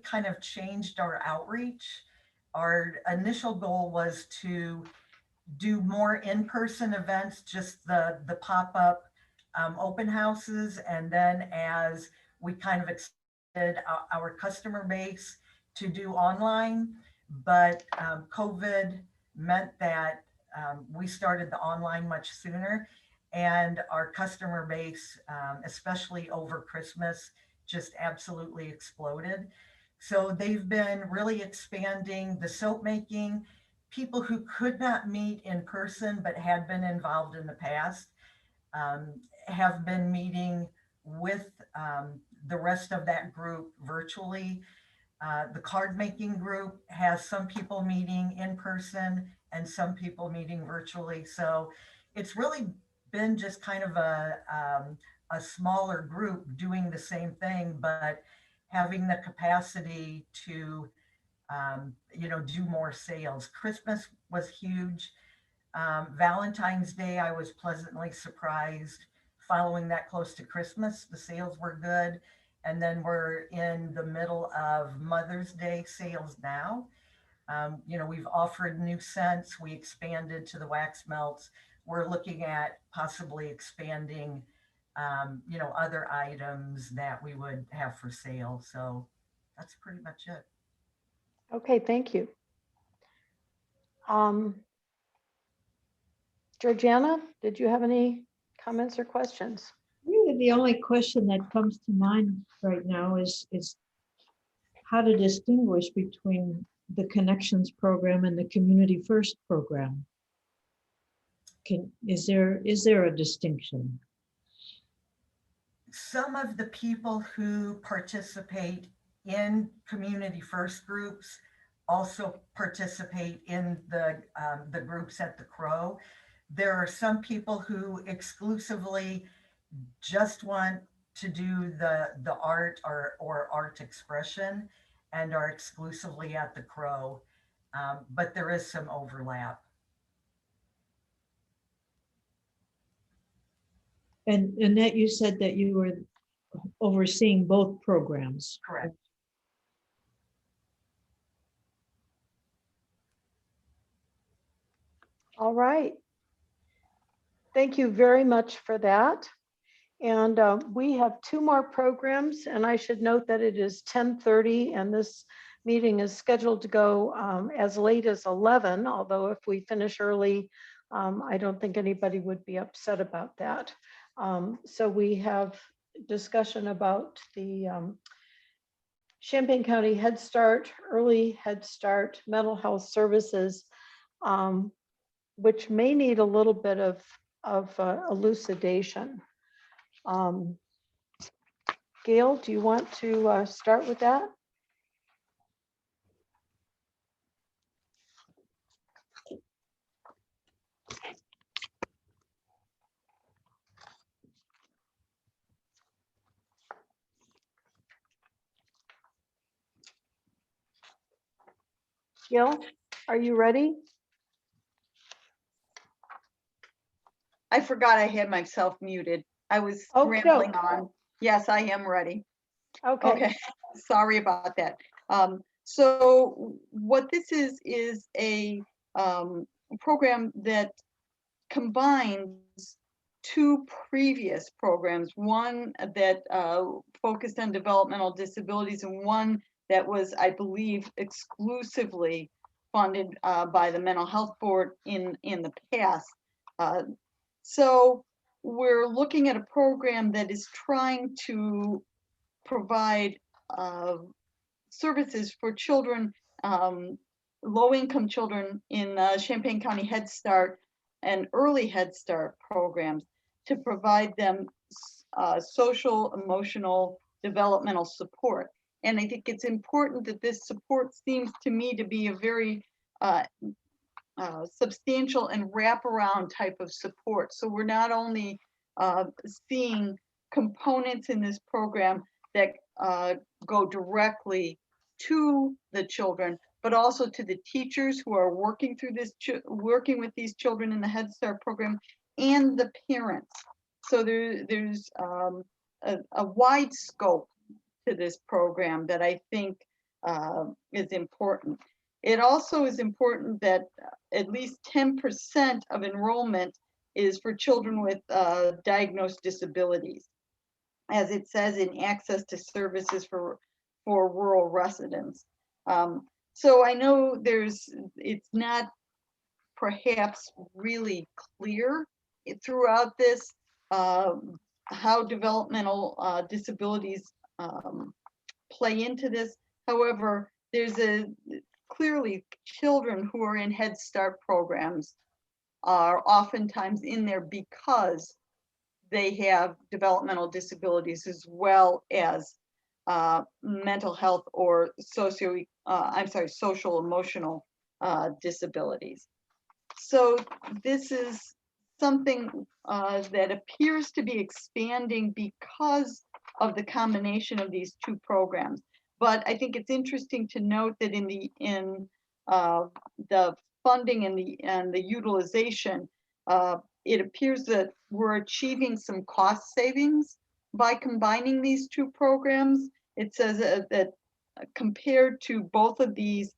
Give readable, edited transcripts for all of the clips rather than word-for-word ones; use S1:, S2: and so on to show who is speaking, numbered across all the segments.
S1: kind of changed our outreach. Our initial goal was to do more in-person events, just the pop-up open houses. And then as we kind of expanded our customer base to do online, but COVID meant that we started the online much sooner, and our customer base, especially over Christmas, just absolutely exploded. So they've been really expanding the soap making. People who could not meet in person but had been involved in the past um, have been meeting with the rest of that group virtually. The card making group has some people meeting in person and some people meeting virtually. So it's really been just kind of a smaller group doing the same thing, but having the capacity to do more sales. Christmas was huge. Valentine's Day, I was pleasantly surprised. Following that close to Christmas, the sales were good. And then we're in the middle of Mother's Day sales now. We've offered new scents. We expanded to the wax melts. We're looking at possibly expanding, other items that we would have for sale. So that's pretty much it.
S2: Okay, thank you. Georgiana, did you have any comments or questions?
S3: Really, the only question that comes to mind right now is how to distinguish between the Connections program and the Community First program. Is there a distinction?
S1: Some of the people who participate in Community First groups also participate in the groups at the Crow. There are some people who exclusively just want to do the art or art expression and are exclusively at the Crow, but there is some overlap.
S3: And Annette, you said that you were overseeing both programs.
S1: Correct.
S2: All right. Thank you very much for that. And we have two more programs, and I should note that it is 10:30 and this meeting is scheduled to go as late as 11, although if we finish early, I don't think anybody would be upset about that. So we have discussion about the Champaign County Head Start, Early Head Start, Mental Health Services, which may need a little bit of elucidation. Gail, do you want to start with that? Gail, are you ready?
S4: I forgot I had myself muted. I was rambling on. Yes, I am ready. Okay. Sorry about that. So what this is a program that combines two previous programs, one that focused on developmental disabilities and one that was, I believe, exclusively funded by the Mental Health Board in the past. So we're looking at a program that is trying to provide services for children, low-income children in Champaign County Head Start and Early Head Start programs to provide them social, emotional, developmental support. And I think it's important that this support seems to me to be a very substantial and wraparound type of support. So we're not only seeing components in this program that go directly to the children, but also to the teachers who are working through this, working with these children in the Head Start program, and the parents. So there's a wide scope to this program that I think is important. It also is important that at least 10% of enrollment is for children with diagnosed disabilities, as it says in access to services for rural residents. So I know it's not perhaps really clear throughout this how developmental disabilities play into this. However, there's clearly children who are in Head Start programs are oftentimes in there because they have developmental disabilities as well as mental health or social emotional disabilities. So this is something that appears to be expanding because of the combination of these two programs. But I think it's interesting to note that in the funding and the utilization, it appears that we're achieving some cost savings by combining these two programs. It says that compared to both of these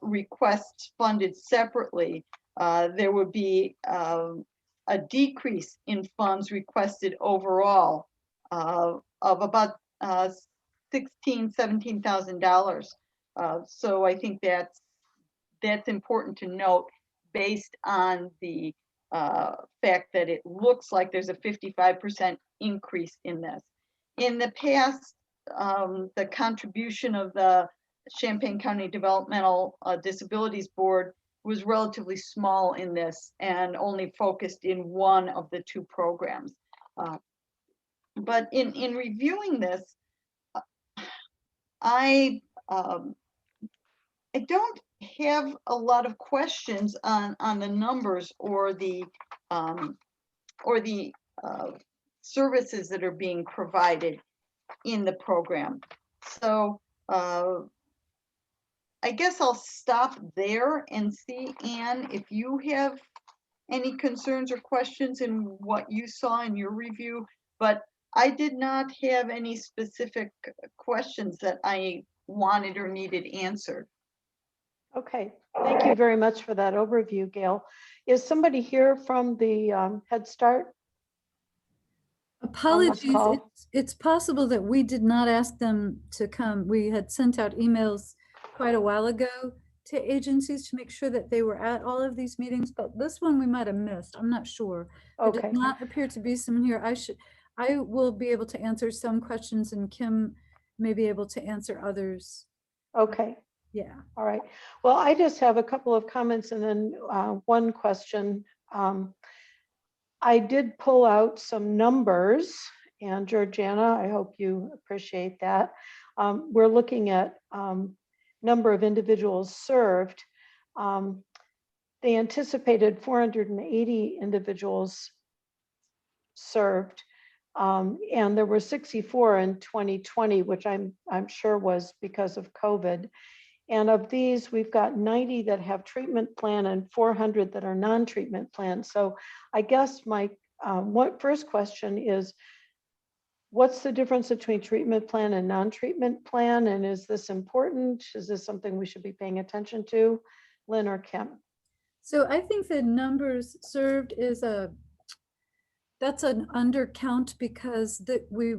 S4: requests funded separately, there would be a decrease in funds requested overall of about $17,000. So I think that's important to note based on the fact that it looks like there's a 55% increase in this. In the past, the contribution of the Champaign County Developmental Disabilities Board was relatively small in this and only focused in one of the two programs. But in reviewing this, I don't have a lot of questions on the numbers or the services that are being provided in the program. So I guess I'll stop there and see, Anne, if you have any concerns or questions in what you saw in your review, but I did not have any specific questions that I wanted or needed answered.
S2: Okay, thank you very much for that overview, Gail. Is somebody here from the Head Start?
S5: Apologies,
S2: call?
S5: it's possible that we did not ask them to come. We had sent out emails quite a while ago to agencies to make sure that they were at all of these meetings, but this one we might have missed. I'm not sure. There
S2: Okay,
S5: does not appear to be someone here. I will be able to answer some questions and Kim may be able to answer others.
S2: okay,
S5: Yeah.
S2: all right. Well, I just have a couple of comments and then one question. I did pull out some numbers, and Georgiana, I hope you appreciate that. We're looking at number of individuals served. They anticipated 480 individuals served, and there were 64 in 2020, which I'm sure was because of COVID. And of these, we've got 90 that have treatment plan and 400 that are non-treatment plan. So I guess my first question is, what's the difference between treatment plan and non-treatment plan? And is this important? Is this something we should be paying attention to? Lynn or Kim?
S5: So I think the numbers served that's an undercount because we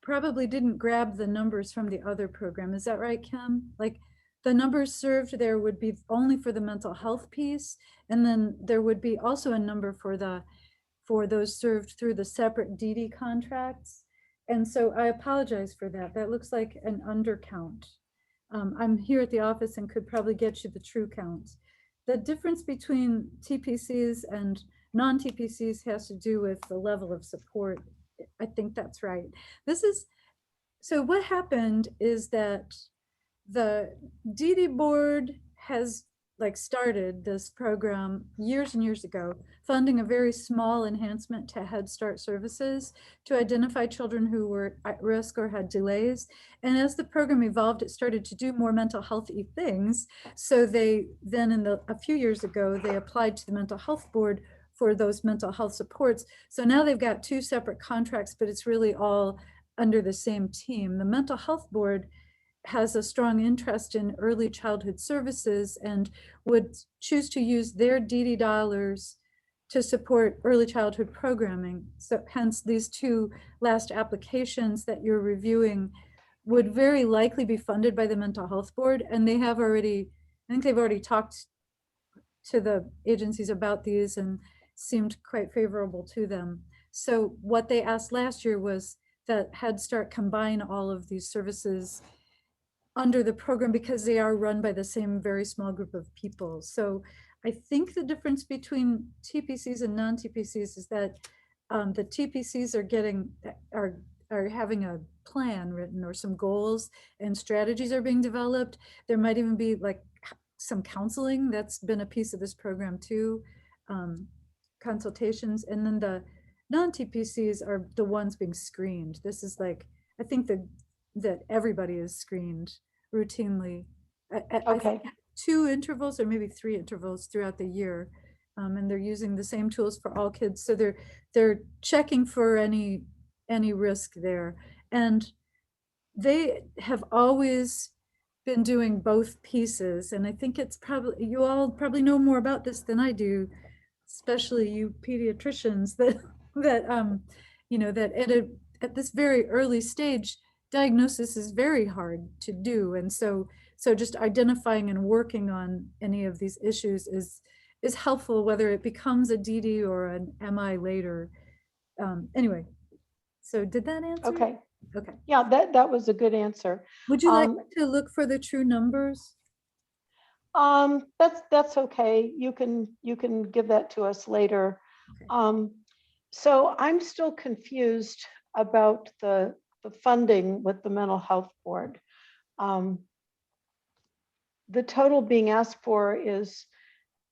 S5: probably didn't grab the numbers from the other program. Is that right, Kim? Like, the numbers served there would be only for the mental health piece, and then there would be also a number for those served through the separate DD contracts. And so I apologize for that. That looks like an undercount. I'm here at the office and could probably get you the true count. The difference between TPCs and non-TPCs has to do with the level of support. I think that's right. So what happened is that the DD board has started this program years and years ago, funding a very small enhancement to Head Start services to identify children who were at risk or had delays. And as the program evolved, it started to do more mental healthy things. So they then a few years ago, they applied to the mental health board for those mental health supports. So now they've got two separate contracts, but it's really all under the same team. The mental health board has a strong interest in early childhood services and would choose to use their DD dollars to support early childhood programming. So hence these two last applications that you're reviewing would very likely be funded by the mental health board. And they have already, I think they've already talked to the agencies about these and seemed quite favorable to them. So what they asked last year was that Head Start combine all of these services under the program because they are run by the same very small group of people. So I think the difference between TPCs and non-TPCs is that the TPCs are having a plan written or some goals and strategies are being developed. There might even be like some counseling that's been a piece of this program too, consultations, and then the non-TPCs are the ones being screened. This is like, I think that everybody is screened routinely at I think 2 intervals or maybe 3 intervals throughout the year. And they're using the same tools for all kids. So they're checking for any risk there. And they have always been doing both pieces. And I think it's probably, you all probably know more about this than I do, especially you pediatricians, that you know, that at this very early stage, diagnosis is very hard to do. And so just identifying and working on any of these issues is helpful, whether it becomes a DD or an MI later. Anyway, so did that answer?
S2: Okay.
S5: Okay.
S2: Yeah, that was a good answer.
S5: Would you like to look for the true numbers?
S2: That's okay. You can give that to us later.
S5: Okay.
S2: So I'm still confused about the funding with the mental health board. The total being asked for is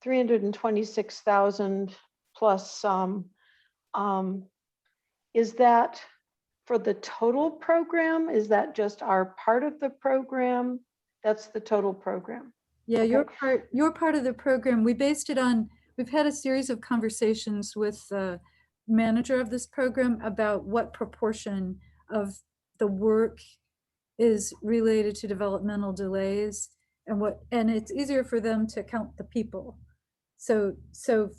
S2: 326,000 plus some. Is that for the total program? Is that just our part of the program? That's the total program.
S5: Yeah,
S2: Okay.
S5: your part of the program, we based it on, we've had a series of conversations with the manager of this program about what proportion of the work is related to developmental delays and it's easier for them to count the people. So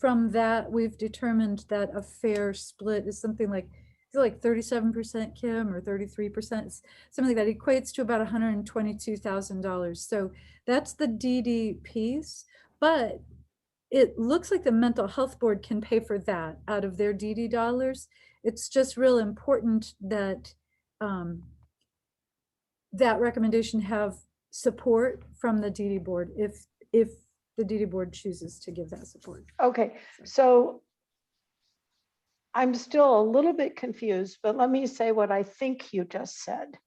S5: from that, we've determined that a fair split is something like, is it like 37% Kim or 33%? It's something that equates to about $122,000. So that's the DD piece, but it looks like the mental health board can pay for that out of their DD dollars. It's just real important that that recommendation have support from the DD board if the DD board chooses to give that support.
S2: Okay, so I'm still a little bit confused, but let me say what I think you just said,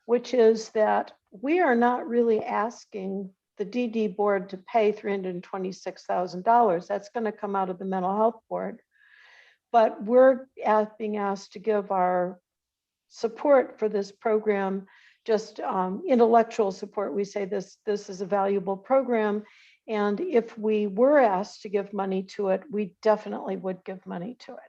S2: which is that we are not really asking the DD board to pay $326,000. That's going to come out of the mental health board. But we're being asked to give our support for this program, just intellectual support. We say this is a valuable program. And if we were asked to give money to it, we definitely would give money to it.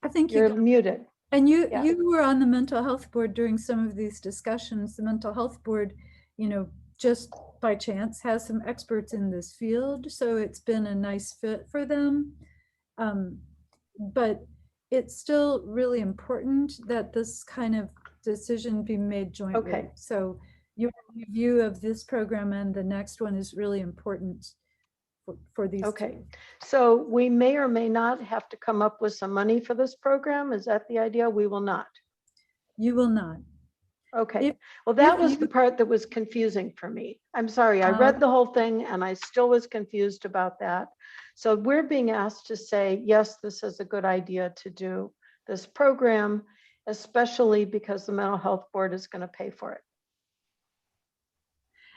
S5: I think
S2: You're muted.
S5: And you
S2: Yeah.
S5: you were on the mental health board during some of these discussions. The mental health board, you know, just by chance has some experts in this field. So it's been a nice fit for them. But it's still really important that this kind of decision be made jointly.
S2: Okay.
S5: So your review of this program and the next one is really important for these
S2: Okay,
S5: two.
S2: so we may or may not have to come up with some money for this program. Is that the idea? We will not.
S5: You will not.
S2: Okay, well, that was the part that was confusing for me. I'm sorry, I read the whole thing and I still was confused about that. So we're being asked to say, yes, this is a good idea to do this program, especially because the mental health board is going to pay for it.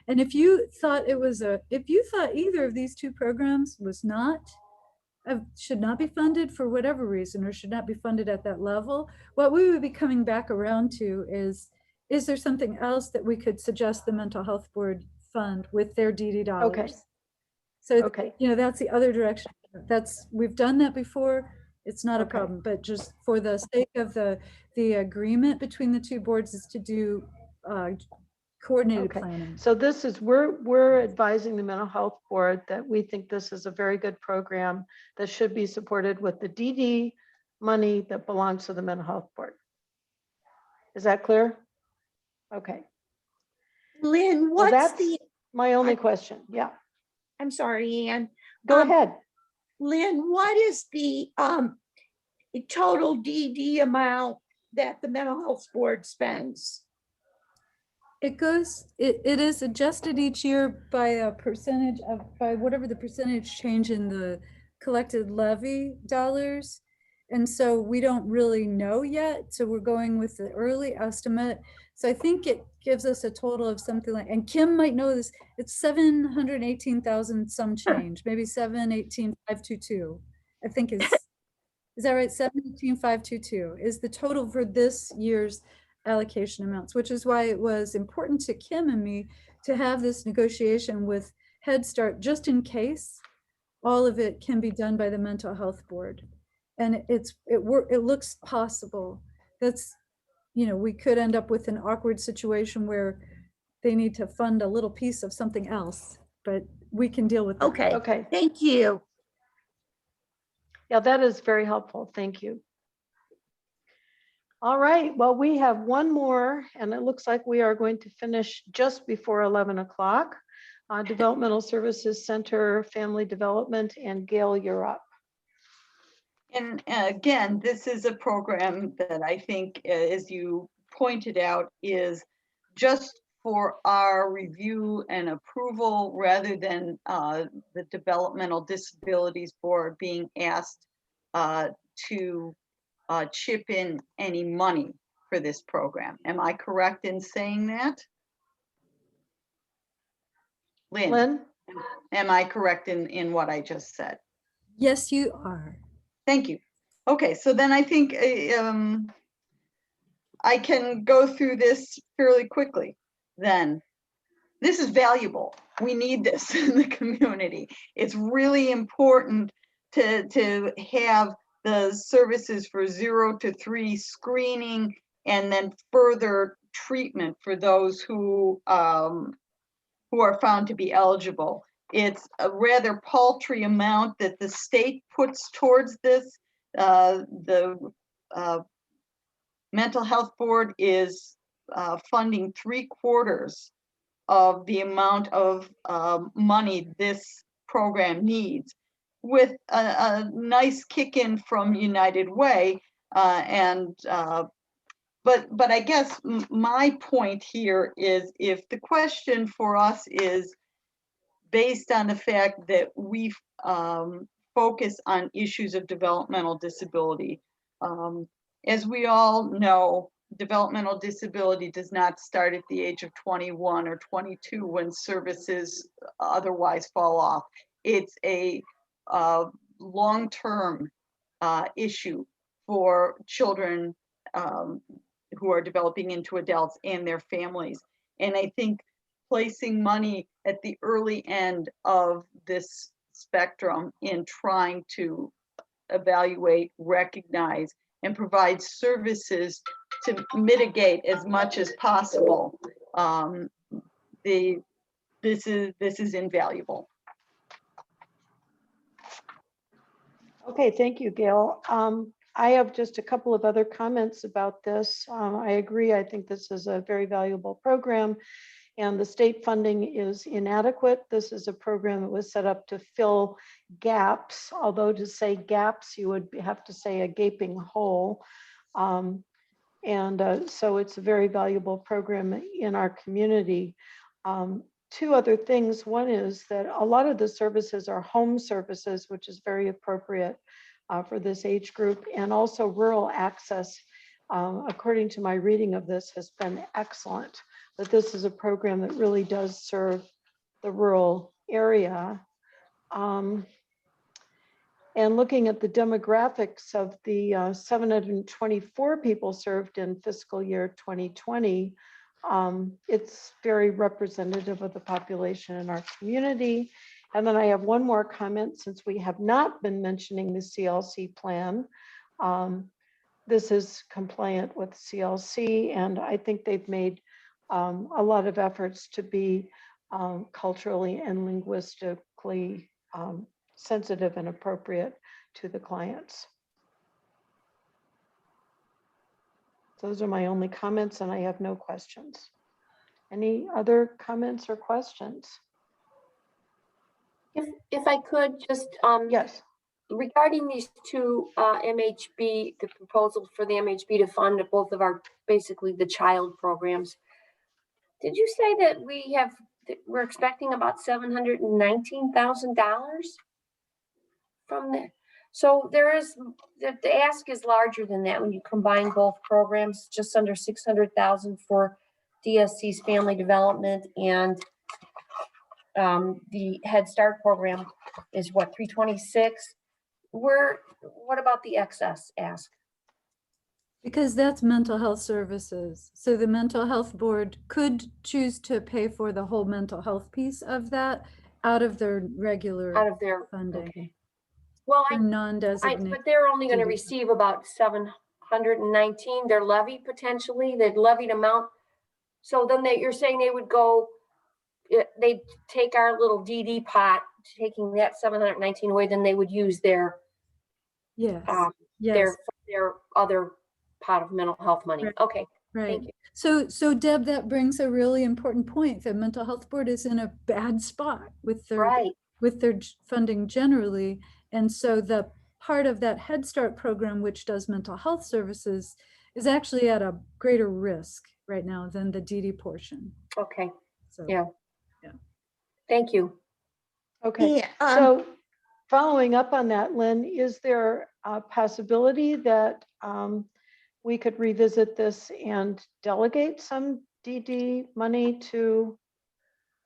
S5: And if you thought if you thought either of these two programs was should not be funded for whatever reason, or should not be funded at that level, what we would be coming back around to is there something else that we could suggest the mental health board fund with their DD dollars?
S2: Okay.
S5: So,
S2: Okay.
S5: you know, that's the other direction. We've done that before. It's not a
S2: Okay.
S5: problem, but just for the sake of the agreement between the two boards is to do coordinated
S2: Okay.
S5: planning.
S2: So this is, we're advising the mental health board that we think this is a very good program that should be supported with the DD money that belongs to the mental health board. Is that clear? Okay.
S6: Lynn,
S2: Well,
S6: what's
S2: that's
S6: the,
S2: my only question. Yeah,
S6: I'm sorry, Ann.
S2: go
S6: Um,
S2: ahead.
S6: Lynn, what is the total DD amount that the mental health board spends?
S5: It goes, it is adjusted each year by a percentage of, by whatever the percentage change in the collected levy dollars. And so we don't really know yet. So we're going with the early estimate. So I think it gives us a total of something like, and Kim might know this, it's 718,000 some change, maybe 718,522. I think is that right? 718,522 is the total for this year's allocation amounts, which is why it was important to Kim and me to have this negotiation with Head Start, just in case all of it can be done by the mental health board. And it looks possible. That's, you know, we could end up with an awkward situation where they need to fund a little piece of something else, but we can deal with that.
S6: Okay,
S2: Okay.
S6: thank you.
S2: Yeah, that is very helpful. Thank you. All right, well, we have one more, and it looks like we are going to finish just before 11 o'clock. Developmental Services Center, Family Development, and Gail, you're up.
S4: And again, this is a program that I think, as you pointed out, is just for our review and approval rather than the Developmental Disabilities Board being asked to chip in any money for this program. Am I correct in saying that? Lynn,
S2: Lynn?
S4: am I correct in what I just said?
S5: Yes, you are.
S4: Thank you. Okay, so then I think I can go through this fairly quickly then. This is valuable. We need this in the community. It's really important to have the services for 0 to 3 screening and then further treatment for those who are found to be eligible. It's a rather paltry amount that the state puts towards this. The Mental Health Board is funding 3/4 of the amount of money this program needs, with a nice kick in from United Way. But I guess my point here is, if the question for us is based on the fact that we focus on issues of developmental disability, as we all know, developmental disability does not start at the age of 21 or 22 when services otherwise fall off. It's a long-term issue for children who are developing into adults and their families. And I think placing money at the early end of this spectrum in trying to evaluate, recognize, and provide services to mitigate as much as possible, this is invaluable.
S2: Okay, thank you, Gail. I have just a couple of other comments about this. I agree. I think this is a very valuable program, and the state funding is inadequate. This is a program that was set up to fill gaps, although to say gaps, you would have to say a gaping hole. So it's a very valuable program in our community. Two other things. One is that a lot of the services are home services, which is very appropriate for this age group, and also rural access, according to my reading of this, has been excellent. That this is a program that really does serve the rural area. And looking at the demographics of the 724 people served in fiscal year 2020, it's very representative of the population in our community. And then I have one more comment, since we have not been mentioning the CLC plan. This is compliant with CLC, and I think they've made a lot of efforts to be culturally and linguistically sensitive and appropriate to the clients. Those are my only comments, and I have no questions. Any other comments or questions?
S7: If I could just,
S2: Yes.
S7: regarding these two MHB, the proposal for the MHB to fund both of our, basically the child programs. Did you say that we're expecting about $719,000 from there? So there is, the ask is larger than that when you combine both programs, just under 600,000 for DSC's family development, and the Head Start program is what, 326? What about the excess ask?
S5: Because that's mental health services. So the mental health board could choose to pay for the whole mental health piece of that out of their regular
S7: Out of their
S5: funding.
S7: Okay. Well,
S5: For non-designated.
S7: but they're only going to
S5: duty.
S7: receive about 719. Their levy potentially, they'd levied amount. So then you're saying they would go, they'd take our little DD pot, taking that 719 away, then they would use their
S5: Yes,
S7: their
S5: yes,
S7: other pot of mental health money.
S5: Right.
S7: Okay,
S5: right.
S7: thank you.
S5: So Deb, that brings a really important point. The mental health board is in a bad spot with their
S7: Right.
S5: funding generally. And so the part of that Head Start program, which does mental health services, is actually at a greater risk right now than the DD portion.
S7: Okay.
S5: So
S7: Yeah.
S5: Yeah.
S7: Thank you.
S2: Okay.
S6: Yeah,
S2: So following up on that, Lynn, is there a possibility that we could revisit this and delegate some DD money to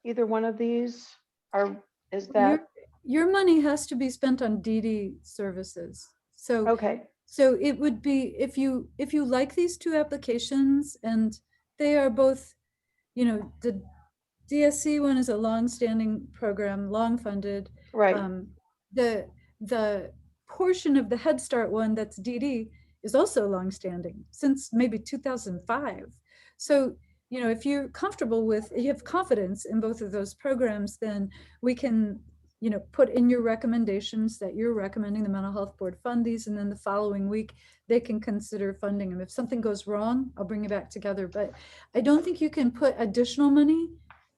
S2: either one of these? Or is that,
S5: your money has to be spent on DD services. So
S2: okay,
S5: So it would be, if you like these two applications, and they are both, the DSC one is a long-standing program, long funded.
S2: right,
S5: The portion of the Head Start one that's DD is also long-standing since maybe 2005. So, if you're comfortable with, you have confidence in both of those programs, then we can put in your recommendations that you're recommending the mental health board fund these, and then the following week they can consider funding them. If something goes wrong, I'll bring it back together. But I don't think you can put additional money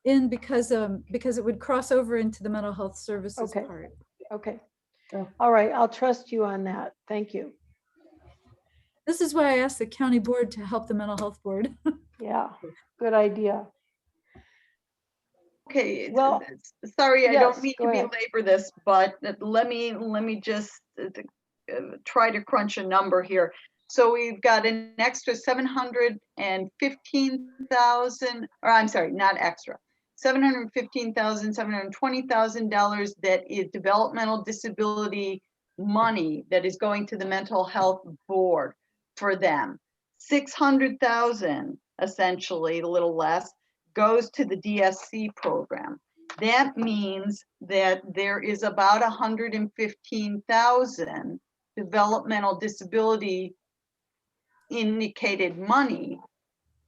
S5: in because it would cross over into the mental health services
S2: Okay.
S5: part.
S2: okay.
S7: Oh.
S2: All right, I'll trust you on that. Thank you.
S5: This is why I asked the county board to help the mental health board.
S2: Yeah, good idea.
S4: Okay,
S2: Well,
S4: sorry, I
S2: yes,
S4: don't mean
S2: go
S4: to
S2: ahead.
S4: belabor this, but let me just try to crunch a number here. So we've got an extra 715,000, or I'm sorry, not extra, $715,000, $720,000 that is developmental disability money that is going to the mental health board for them. 600,000, essentially, a little less, goes to the DSC program. That means that there is about 115,000 developmental disability indicated money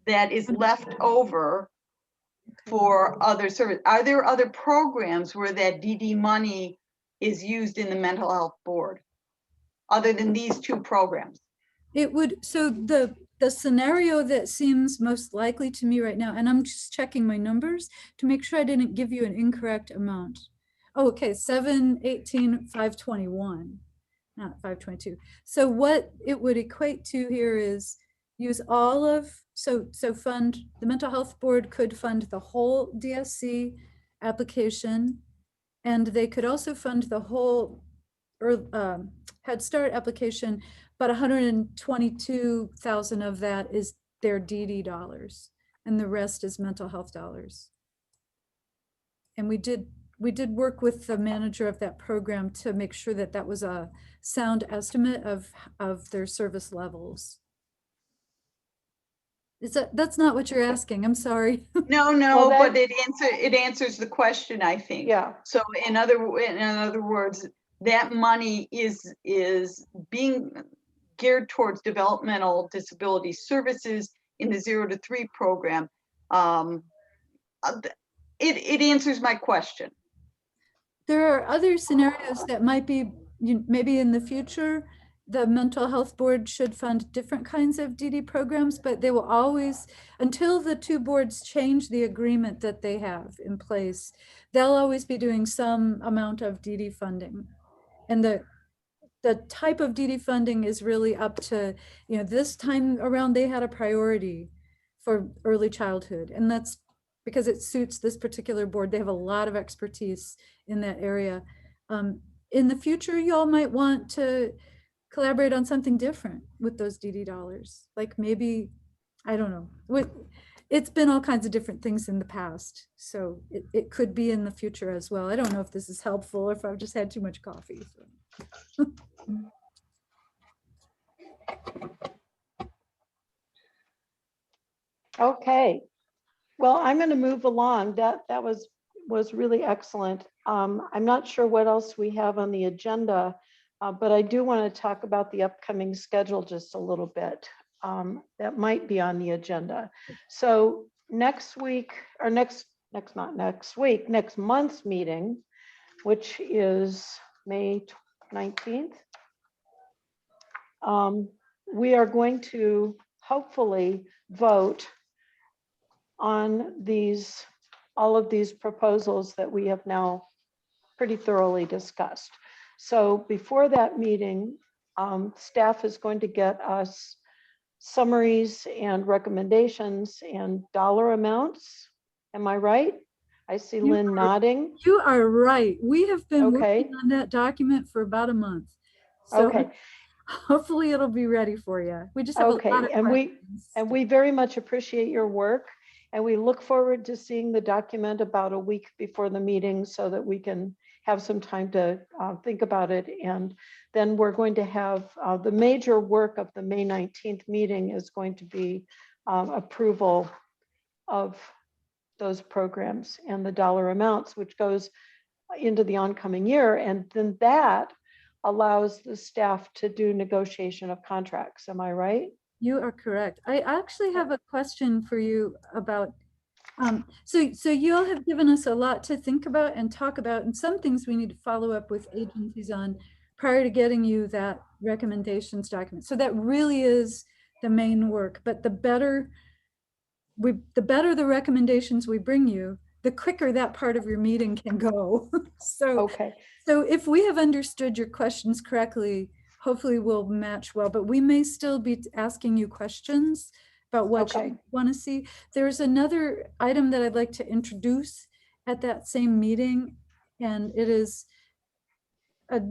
S4: that is left over for other service. Are there other programs where that DD money is used in the mental health board other than these two programs?
S5: It would, so the scenario that seems most likely to me right now, and I'm just checking my numbers to make sure I didn't give you an incorrect amount. Oh, okay, 718,521, not 522. So what it would equate to here is use all of, so fund, the mental health board could fund the whole DSC application, and they could also fund the whole Head Start application, but 122,000 of that is their DD dollars, and the rest is mental health dollars. And we did work with the manager of that program to make sure that that was a sound estimate of their service levels. That's not what you're asking. I'm sorry.
S4: No,
S2: Well,
S4: no, but
S2: that-
S4: it answers the question, I think.
S2: Yeah,
S4: So in other words, that money is being geared towards developmental disability services in the 0 to 3 program. It answers my question.
S5: There are other scenarios that might be, maybe in the future, the mental health board should fund different kinds of DD programs, but they will always, until the two boards change the agreement that they have in place, they'll always be doing some amount of DD funding. And the type of DD funding is really up to, this time around they had a priority for early childhood. And that's because it suits this particular board. They have a lot of expertise in that area. In the future, y'all might want to collaborate on something different with those DD dollars. Like maybe, I don't know. It's been all kinds of different things in the past. So it could be in the future as well. I don't know if this is helpful or if I've just had too much coffee. So.
S2: okay. Well, I'm going to move along. That was really excellent. I'm not sure what else we have on the agenda, but I do want to talk about the upcoming schedule just a little bit. That might be on the agenda. So next week, or next month's meeting, which is May 19th, we are going to hopefully vote on all of these proposals that we have now pretty thoroughly discussed. So before that meeting, staff is going to get us summaries and recommendations and dollar amounts. Am I right? I see
S5: You
S2: Lynn nodding.
S5: You are right. We have been
S2: Okay.
S5: working on that document for about a month. So
S2: Okay.
S5: hopefully it'll be ready for you. We just have a lot of
S2: Okay, and
S5: questions.
S2: we very much appreciate your work, and we look forward to seeing the document about a week before the meeting so that we can have some time to think about it. And then we're going to have the major work of the May 19th meeting is going to be approval of those programs and the dollar amounts, which goes into the oncoming year. And then that allows the staff to do negotiation of contracts. Am I right?
S5: You are correct. I actually have a question for you about, so you all have given us a lot to think about and talk about, and some things we need to follow up with agencies on prior to getting you that recommendations document. So that really is the main work, but the better the recommendations we bring you, the quicker that part of your meeting can go.
S2: Okay,
S5: So if we have understood your questions correctly, hopefully we'll match well, but we may still be asking you questions about what
S2: Okay.
S5: you want to see. There's another item that I'd like to introduce at that same meeting, and it is a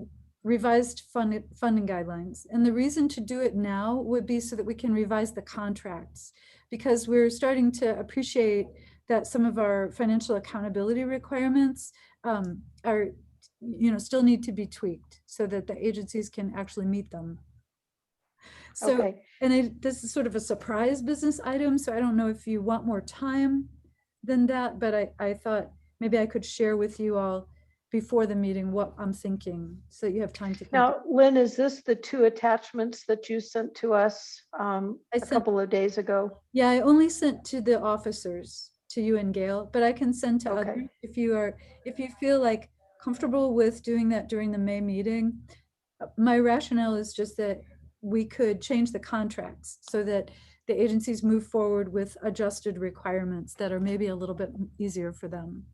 S5: revised funding guidelines. And the reason to do it now would be so that we can revise the contracts, because we're starting to appreciate that some of our financial accountability requirements are, still need to be tweaked so that the agencies can actually meet them. So,
S2: okay.
S5: and this is sort of a surprise business item, so I don't know if you want more time than that, but I thought maybe I could share with you all before the meeting what I'm thinking, so you have time to think.
S2: Now, Lynn, is this the 2 attachments that you sent to us a
S5: sent-
S2: couple of days ago?
S5: Yeah, I only sent to the officers, to you and Gail, but I can send to
S2: Okay.
S5: others if you feel like comfortable with doing that during the May meeting. My rationale is just that we could change the contracts so that the agencies move forward with adjusted requirements that are maybe a little bit easier for them.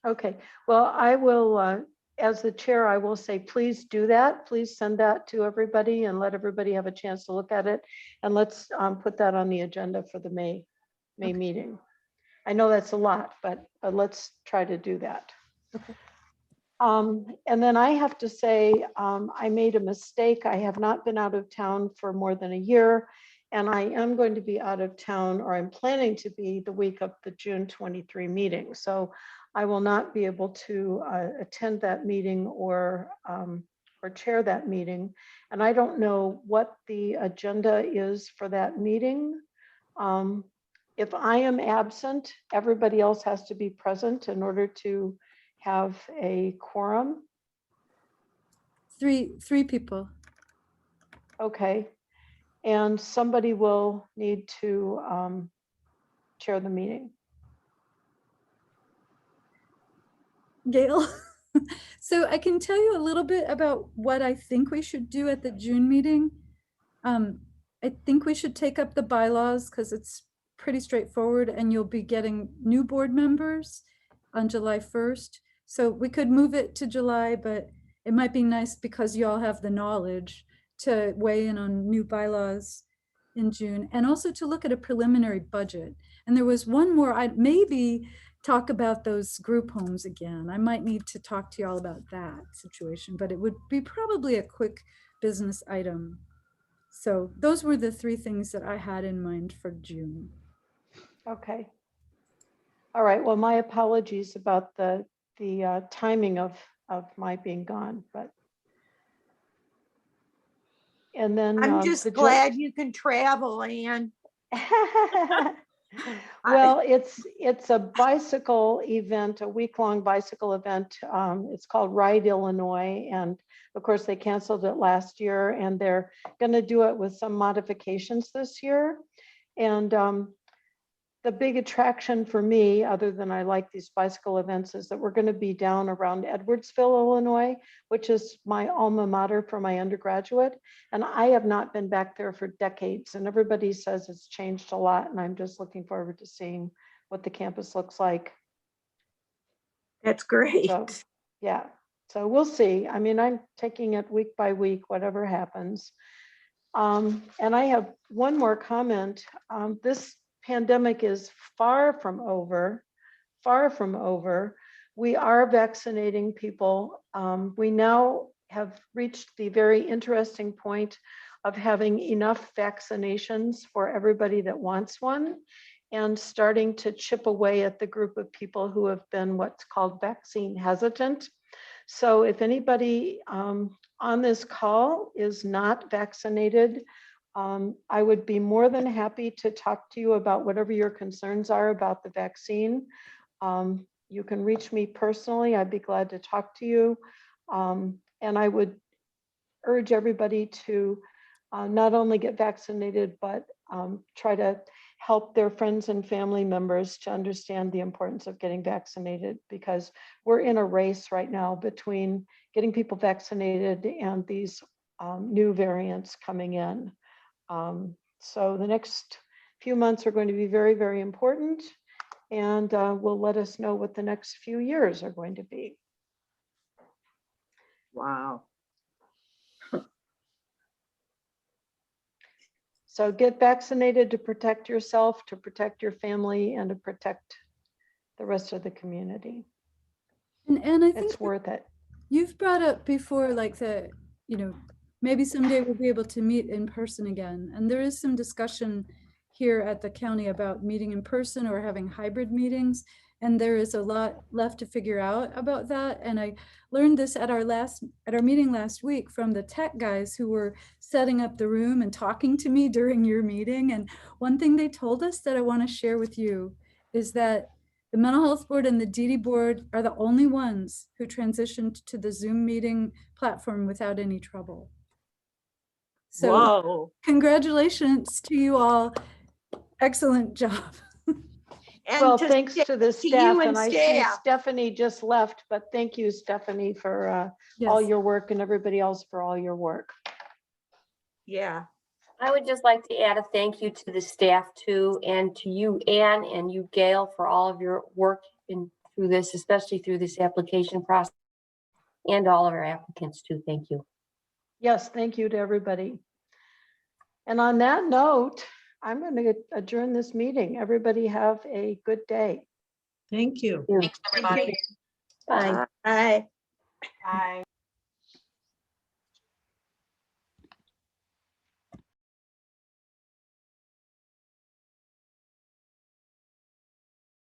S2: Okay, well, I will, as the chair, I will say, please do that. Please send that to everybody and let everybody have a chance to look at it. And let's put that on the agenda for the May
S5: Okay.
S2: meeting. I know that's a lot, but let's try to do that.
S5: Okay.
S2: And then I have to say, I made a mistake. I have not been out of town for more than a year, and I am going to be out of town, or I'm planning to be, the week of the June 23 meeting. So I will not be able to attend that meeting or chair that meeting. And I don't know what the agenda is for that meeting. if I am absent, everybody else has to be present in order to have a quorum.
S5: Three people.
S2: Okay. And somebody will need to chair the meeting.
S5: Gail. So I can tell you a little bit about what I think we should do at the June meeting. I think we should take up the bylaws because it's pretty straightforward, and you'll be getting new board members on July 1st. So we could move it to July, but it might be nice because you all have the knowledge to weigh in on new bylaws in June, and also to look at a preliminary budget. And there was one more, I'd maybe talk about those group homes again. I might need to talk to you all about that situation, but it would be probably a quick business item. So those were the three things that I had in mind for June.
S2: Okay. All right. Well, my apologies about the timing of my being gone, but. And then.
S6: I'm just glad you can travel, Ann.
S2: Well, it's a bicycle event, a week-long bicycle event. It's called Ride Illinois. And of course, they canceled it last year, and they're going to do it with some modifications this year. And the big attraction for me, other than I like these bicycle events, is that we're going to be down around Edwardsville, Illinois, which is my alma mater for my undergraduate. And I have not been back there for decades, and everybody says it's changed a lot. And I'm just looking forward to seeing what the campus looks like.
S6: That's great.
S2: So, yeah, so we'll see. I mean, I'm taking it week by week, whatever happens. And I have one more comment. This pandemic is far from over, far from over. We are vaccinating people. We now have reached the very interesting point of having enough vaccinations for everybody that wants one, and starting to chip away at the group of people who have been what's called vaccine hesitant. So if anybody on this call is not vaccinated, I would be more than happy to talk to you about whatever your concerns are about the vaccine. You can reach me personally. I'd be glad to talk to you. And I would urge everybody to not only get vaccinated, but try to help their friends and family members to understand the importance of getting vaccinated, because we're in a race right now between getting people vaccinated and these new variants coming in. So the next few months are going to be very, very important, and will let us know what the next few years are going to be.
S6: Wow.
S2: So get vaccinated to protect yourself, to protect your family, and to protect the rest of the community.
S5: And I think
S2: It's worth it.
S5: you've brought up before, like maybe someday we'll be able to meet in person again. And there is some discussion here at the county about meeting in person or having hybrid meetings. And there is a lot left to figure out about that. And I learned this at our meeting last week from the tech guys who were setting up the room and talking to me during your meeting. And one thing they told us that I want to share with you is that the Mental Health Board and the DD Board are the only ones who transitioned to the Zoom meeting platform without any trouble. So
S6: Whoa.
S5: congratulations to you all. Excellent job.
S6: And
S2: Well, thanks to the
S6: you
S2: staff,
S6: and
S2: and I see
S6: staff.
S2: Stephanie just left, but thank you, Stephanie, for all
S5: Yes.
S2: your work, and everybody else for all your work.
S6: Yeah.
S7: I would just like to add a thank you to the staff too, and to you, Ann, and you, Gail, for all of your work through this, especially through this application process, and all of our applicants too. Thank you.
S2: Yes, thank you to everybody. And on that note, I'm going to adjourn this meeting. Everybody have a good day.
S3: Thank you.
S7: Thanks, everybody. Bye.
S6: Bye.
S1: Bye.